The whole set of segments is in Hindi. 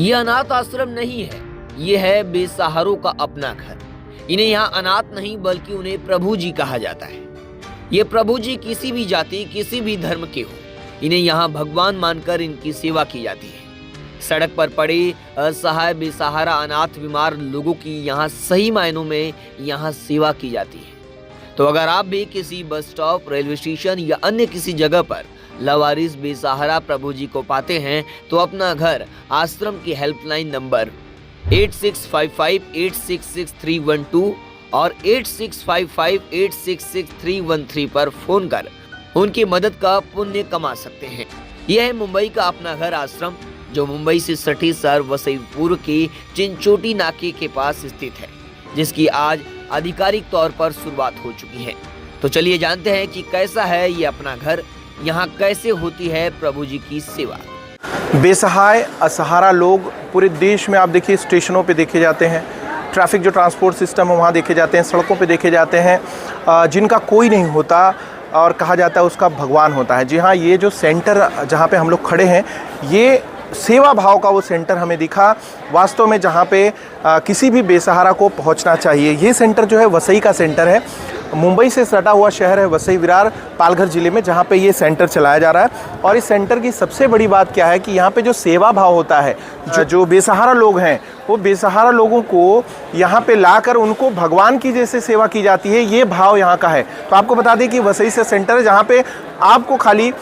ये अनाथ आश्रम नहीं है, ये है बेसहारों का अपना घर। इन्हें यहाँ अनाथ नहीं बल्कि उन्हें प्रभु जी कहा जाता है। ये प्रभु जी किसी भी जाति किसी भी धर्म के हो, इन्हें यहाँ भगवान मानकर इनकी सेवा की जाती है। सड़क पर पड़े असहाय बेसहारा अनाथ बीमार लोगों की यहाँ सही मायनों में यहाँ सेवा की जाती है। तो अगर आप भी किसी बस स्टॉप, रेलवे स्टेशन या अन्य किसी जगह पर लवारिस बेसहारा प्रभु जी को पाते हैं तो अपना घर आश्रम की हेल्पलाइन नंबर 8655866312 और 8655866313 पर फोन कर उनकी मदद का पुण्य कमा सकते हैं। यह है मुंबई का अपना घर आश्रम, जो मुंबई से सटे शहर वसईपुर के चिंचोटी नाके के पास स्थित है, जिसकी आज आधिकारिक तौर पर शुरुआत हो चुकी है। तो चलिए जानते हैं कि कैसा है ये अपना घर, यहाँ कैसे होती है प्रभु जी की सेवा। बेसहाय असहारा लोग पूरे देश में आप देखिए स्टेशनों पे देखे जाते हैं, ट्रैफिक जो ट्रांसपोर्ट सिस्टम है वहाँ देखे जाते हैं, सड़कों पे देखे जाते हैं, जिनका कोई नहीं होता और कहा जाता है उसका भगवान होता है। जी हाँ, ये जो सेंटर जहाँ पे हम लोग खड़े हैं, ये सेवा भाव का वो सेंटर हमें दिखा वास्तव में, जहाँ पे किसी भी बेसहारा को पहुँचना चाहिए। ये सेंटर जो है वसई का सेंटर है, मुंबई से सटा हुआ शहर है वसई विरार, पालघर ज़िले में, जहाँ पे ये सेंटर चलाया जा रहा है। और इस सेंटर की सबसे बड़ी बात क्या है कि यहाँ पे जो सेवा भाव होता है, जो बेसहारा लोग हैं वो बेसहारा लोगों को यहाँ पे लाकर उनको भगवान की जैसे सेवा की जाती है, ये भाव यहाँ का है। तो आपको बता दें कि वसई से सेंटर है जहाँ पे आपको खाली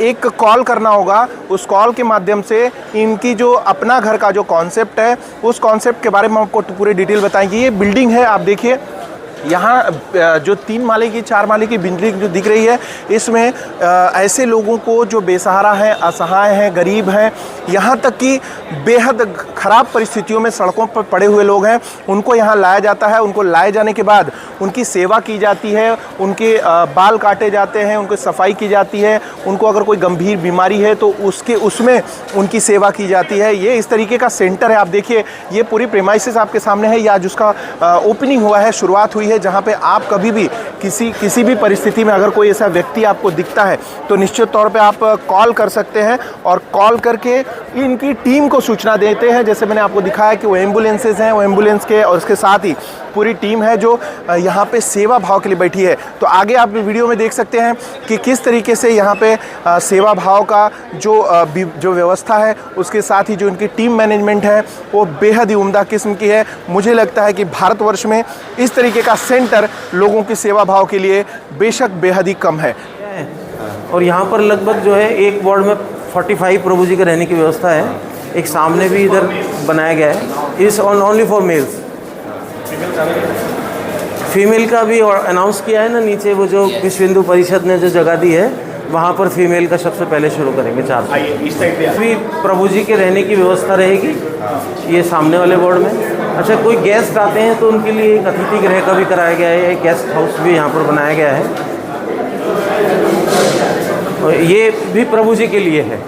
एक कॉल करना होगा। उस कॉल के माध्यम से इनकी जो अपना घर का जो कॉन्सेप्ट है, उस कॉन्सेप्ट के बारे में आपको पूरी डिटेल बताएंगे। ये बिल्डिंग है, आप देखिए यहाँ जो 3 माले की 4 माले की बिल्डिंग जो दिख रही है, इसमें ऐसे लोगों को जो बेसहारा हैं, असहाय हैं, गरीब हैं, यहाँ तक कि बेहद ख़राब परिस्थितियों में सड़कों पर पड़े हुए लोग हैं, उनको यहाँ लाया जाता है। उनको लाए जाने के बाद उनकी सेवा की जाती है, उनके बाल काटे जाते हैं, उनको सफाई की जाती है, उनको अगर कोई गंभीर बीमारी है तो उसमें उनकी सेवा की जाती है। ये इस तरीके का सेंटर है। आप देखिए ये पूरी प्रेमाइसेस आपके सामने है, या जिसका ओपनिंग हुआ है, शुरुआत हुई है, जहाँ पे आप कभी भी किसी भी परिस्थिति में अगर कोई ऐसा व्यक्ति आपको दिखता है तो निश्चित तौर पे आप कॉल कर सकते हैं और कॉल करके इनकी टीम को सूचना देते हैं। जैसे मैंने आपको दिखाया कि वो एम्बुलेंसेज हैं, वो एम्बुलेंस के और उसके साथ ही पूरी टीम है जो यहाँ पे सेवा भाव के लिए बैठी है। तो आगे आप वीडियो में देख सकते हैं कि किस तरीके से यहाँ पे सेवा भाव का जो व्यवस्था है, उसके साथ ही जो इनकी टीम मैनेजमेंट है वो बेहद ही उम्दा किस्म की है। मुझे लगता है कि भारतवर्ष में इस तरीके का सेंटर लोगों की सेवा भाव के लिए बेशक बेहद ही कम है। और यहाँ पर लगभग जो है एक वार्ड में 45 प्रभु जी के रहने की व्यवस्था है। एक सामने भी इधर बनाया गया है, इस ओनली फॉर मेल्स। फीमेल का भी अनाउंस किया है ना, नीचे वो जो विश्व हिंदू परिषद ने जो जगह दी है वहाँ पर फीमेल का सबसे पहले शुरू करेंगे 4 अभी प्रभु जी के रहने की व्यवस्था रहेगी ये सामने वाले वार्ड में। अच्छा, कोई गेस्ट आते हैं तो उनके लिए एक अतिथि गृह का भी कराया गया है, एक गेस्ट हाउस भी यहाँ पर बनाया गया है, और ये भी प्रभु जी के लिए है।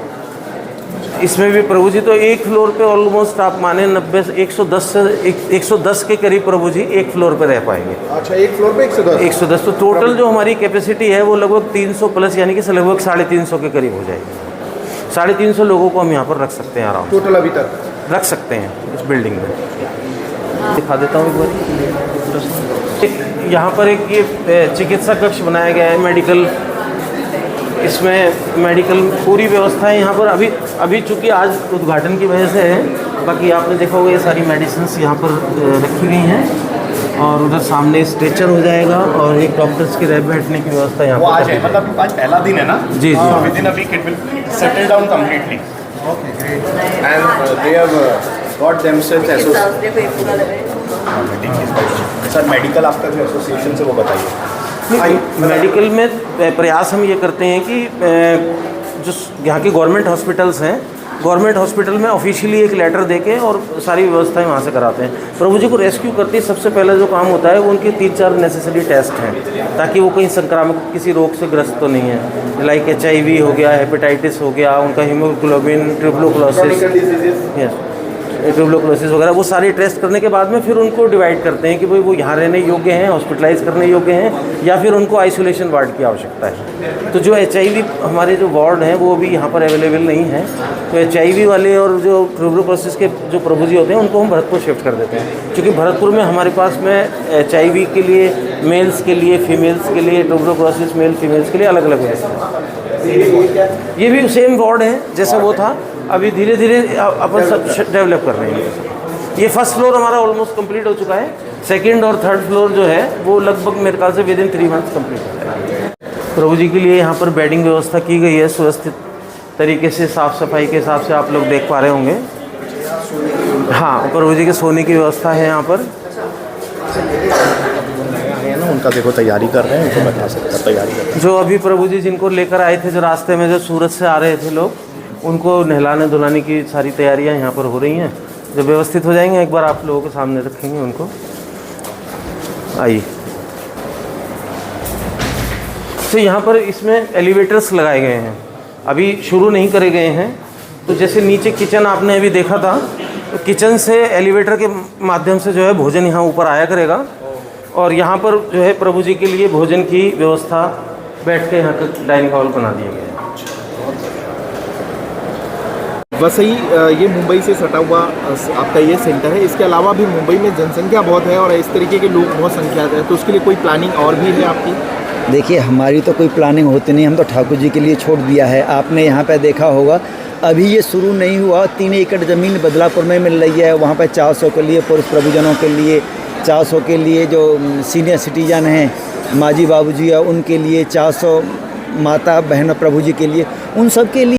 इसमें भी प्रभु जी तो एक फ्लोर पे ऑलमोस्ट आप माने 110 के करीब प्रभु जी एक फ्लोर पे रह पाएंगे। अच्छा, एक फ्लोर पे 110 तो टोटल जो हमारी कैपेसिटी है वो लगभग 300 प्लस, यानी कि लगभग 350 के करीब हो जाएगी। 350 लोगों को हम यहाँ पर रख सकते हैं आराम टोटल अभी तक रख सकते हैं इस बिल्डिंग में। दिखा देता हूँ एक बार। यहाँ पर एक ये चिकित्सा कक्ष बनाया गया है, मेडिकल, इसमें मेडिकल पूरी व्यवस्था है यहाँ पर। अभी चूँकि आज उद्घाटन की वजह से है, बाकी आपने देखा होगा ये सारी मेडिसिन्स यहाँ पर रखी गई हैं। और उधर सामने स्ट्रेचर हो जाएगा और एक डॉक्टर्स की बैठने की व्यवस्था यहाँ पर। आज है, मतलब आज पहला दिन है ना? जी जी। Within a week it will settle down completely. Okay, great. And they have got themselves sir, medical आपका जो एसोसिएशन से वो बताइए। मेडिकल में प्रयास हम ये करते हैं कि जो यहाँ के गवर्नमेंट हॉस्पिटल्स हैं, गवर्नमेंट हॉस्पिटल में ऑफिशियली एक लेटर देके और सारी व्यवस्थाएं वहाँ से कराते हैं। प्रभु जी को रेस्क्यू करते ही सबसे पहला जो काम होता है वो उनके 3-4 नेसेसरी टेस्ट हैं, ताकि वो कहीं संक्रामक किसी रोग से ग्रस्त तो नहीं है, लाइक HIV हो गया, हेपेटाइटिस हो गया, उनका हीमोग्लोबिन, ट्यूबरकुलोसिस। यस, ट्यूबरकुलोसिस वगैरह, वो सारे टेस्ट करने के बाद में फिर उनको डिवाइड करते हैं कि भाई वो यहाँ रहने योग्य हैं, हॉस्पिटलाइज करने योग्य हैं, या फिर उनको आइसोलेशन वार्ड की आवश्यकता है। तो जो HIV हमारे जो वार्ड हैं वो भी यहाँ पर अवेलेबल नहीं है, तो HIV वाले और जो ट्यूबरकुलोसिस के जो प्रभु जी होते हैं उनको हम भरतपुर शिफ्ट कर देते हैं, क्योंकि भरतपुर में हमारे पास में HIV के लिए मेल्स के लिए, फीमेल्स के लिए, ट्यूबरकुलोसिस मेल फीमेल्स के लिए अलग अलग है। ये भी सेम वार्ड है जैसा वो था, अभी धीरे धीरे अपन सब डेवलप कर रहे हैं। ये फर्स्ट फ्लोर हमारा ऑलमोस्ट कंप्लीट हो चुका है, सेकंड और थर्ड फ्लोर जो है वो लगभग मेरे ख्याल से विद इन 3 मंथ्स कंप्लीट हो जाएगा। प्रभु जी के लिए यहाँ पर बेडिंग व्यवस्था की गई है सुव्यवस्थित तरीके से, साफ़ सफाई के हिसाब से आप लोग देख पा रहे होंगे। हाँ, प्रभु जी के सोने की व्यवस्था है यहाँ पर। उनका देखो तैयारी कर रहे हैं, उनको बता सकते हैं तैयारी कर रहे हैं। जो अभी प्रभु जी जिनको लेकर आए थे, जो रास्ते में जो सूरत से आ रहे थे लोग, उनको नहलाने धुलाने की सारी तैयारियां यहाँ पर हो रही हैं। जब व्यवस्थित हो जाएंगे एक बार आप लोगों के सामने रखेंगे उनको। आइए। तो यहाँ पर इसमें एलिवेटर्स लगाए गए हैं, अभी शुरू नहीं करे गए हैं। तो जैसे नीचे किचन आपने अभी देखा था, तो किचन से एलिवेटर के माध्यम से जो है भोजन यहाँ ऊपर आया करेगा, और यहाँ पर जो है प्रभु जी के लिए भोजन की व्यवस्था बैठ के यहाँ का डाइनिंग हॉल बना दिया गया है। वसई ये मुंबई से सटा हुआ आपका ये सेंटर है, इसके अलावा भी मुंबई में जनसंख्या बहुत है और इस तरीके के लोग बहुत संख्या है, तो उसके लिए कोई प्लानिंग और भी है आपकी? देखिए, हमारी तो कोई प्लानिंग होती नहीं, हम तो ठाकुर जी के लिए छोड़ दिया है। आपने यहाँ पे देखा होगा, अभी ये शुरू नहीं हुआ, 3 एकड़ ज़मीन बदलापुर में मिल रही है, वहाँ पे 400 के लिए पुरुष प्रभुजनों के लिए, 400 के लिए जो सीनियर सिटीजन हैं, माँ जी बाबू जी है, उनके लिए 400 माता बहन प्रभु जी के लिए, उन सब के लिए